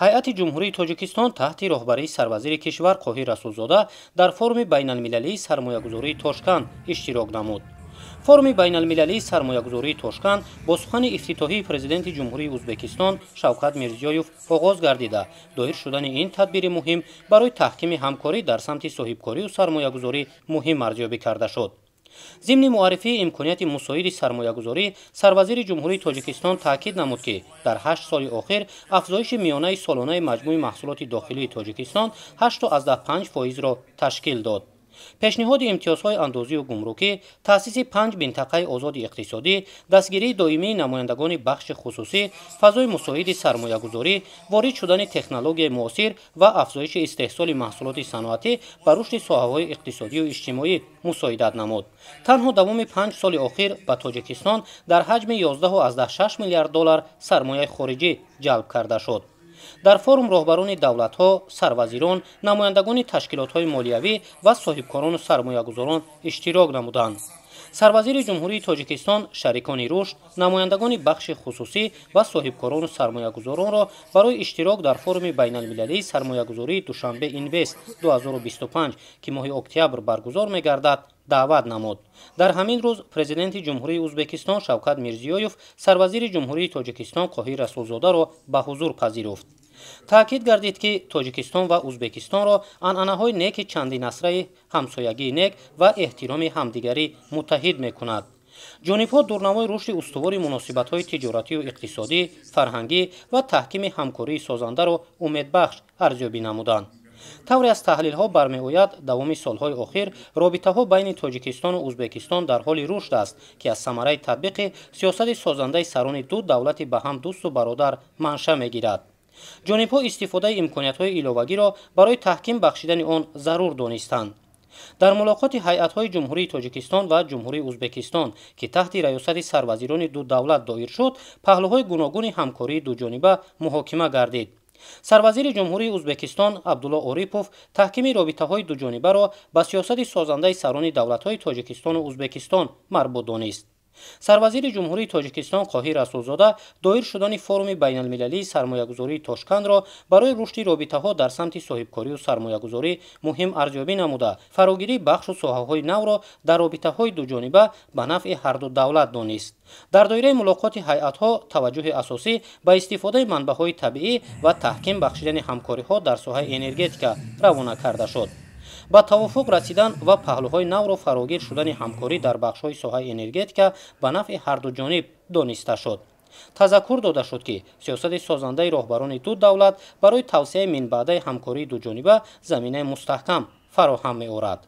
ҳайати ҷумҳурии тоҷикистон таҳти роҳбарии сарвазири кишвар қоҳир расулзода дар форуми байналмилалии сармоягузории Тошканд иштирок намуд. форуми байналмилалии сармоягузории Тошканд бо сухани ифтитоҳии президенти ҷумҳурии Узбекистон Шавкат Мирзиёев оғоз гардида, доир шудани ин тадбири муҳим барои таҳкими ҳамкорӣ дар самти соҳибкорию сармоягузорӣ муҳим арзёбӣ карда шуд. ضمن معرفی امکانات مساعد سرمایه‌گذاری، سروازیر جمهوری تاجیکستان تاکید نمود که در 8 سال اخیر افزایش میانه سالانه مجموع محصولات داخلی تاجیکستان 8.5% را تشکیل داد. پیشنهاد امتیازهای اندازی و گمرکی، تأسیس 5 منطقه آزاد اقتصادی، دستگیری دائمی نمایندگان بخش خصوصی، فضای مساعد سرمایه‌گذاری، وارد شدن تکنولوژی معاصر و افزایش استحصال محصولات صنعتی بر رشد ساحه‌های اقتصادی و اجتماعی مساعدت نمود. تنها دوام 5 سال اخیر به تاجیکستان در حجم 11.6 میلیارد دلار سرمایه خارجی جلب کرده شد. در فورم راهبران دولت‌ها، سروزیران، نمایندگان تشکیلات‌های مالیوی و صاحبکاران و سرمایه‌گذاران اشتراک نمودند. سروازیر جمهوری تاجیکستان شریکان رشد، نمایندگان بخش خصوصی و صاحبکاران و سرمایه‌گذاران را برای اشتراک در فورم بین‌المللی سرمایه‌گذاری دوشنبه اینوست 2025 که ماه اکتبر برگزار می‌گردد دعوت نمود. در همین روز پرزیدنت جمهوری ازبکستان شوکت میرزیویف سروازیر جمهوری تاجیکستان قاهیر رسولزاده را به حضور پذیرفت. تاکید گردید که تاجیکستان و ازبکستان را عنعنه‌های نیک چندین نسله همسایگی نیک و احترام همدیگری متحد می‌کند. جانب‌ها دورنمای رشد استوار مناسبت‌های تجارتی و اقتصادی، فرهنگی و تحکیم همکاری سازنده را امیدبخش ارزیابی نمودند. طوری از تحلیل‌ها برمی‌آید دوام سال‌های اخیر رابطه‌ها بین تاجیکستان و ازبکستان در حال رشد است که از ثمره تطبیق سیاست سازنده سران دو دولت به هم دوست و برادر منشأ می‌گیرد. جانب‌ها استفاده امکانات‌های ایلاوگی را برای تحکیم بخشیدن آن ضرور دانستند. در ملاقات هیئت‌های جمهوری تاجیکستان و جمهوری ازبکستان که تحت ریاست سروزیران دو دولت دایر شد، پهلوهای گوناگون همکاری دوجانبه محاکمه گردید. سروزیر جمهوری ازبکستان عبدالله اوریپوف تحکیم رابطه‌های دوجانبه را به سیاست سازنده سران دولت‌های تاجیکستان و ازبکستان مربوط دانست. سروزیر جمهوری تاجیکستان قاهیر رسولزاده دایر شدن فورم بین‌المللی سرمایه‌گذاری تاشکند را برای رشد رابطه‌ها در سمت صاحبکاری و سرمایه‌گذاری مهم ارزیابی نموده، فراگیری بخش و ساحه‌های نو را در رابطه‌های دوجانبه به نفع هر دو دولت دانست. در دایره ملاقات هیئت‌ها توجه اساسی به استفاده منبع‌های طبیعی و تحکیم بخشیدن همکاری‌ها در ساحه انرژتیکا روانه کرده شد. با توافق رسیدن و پهلوهای نو را فراگیر شدن همکاری در بخش‌های ساحه انرژتیکا به نفع هر دو جانب دانسته شد. تذکر داده شد که سیاست سازنده راهبران دو دولت برای توسعه منبع همکاری دو جانبه زمینه مستحکم فراهم می‌آورد.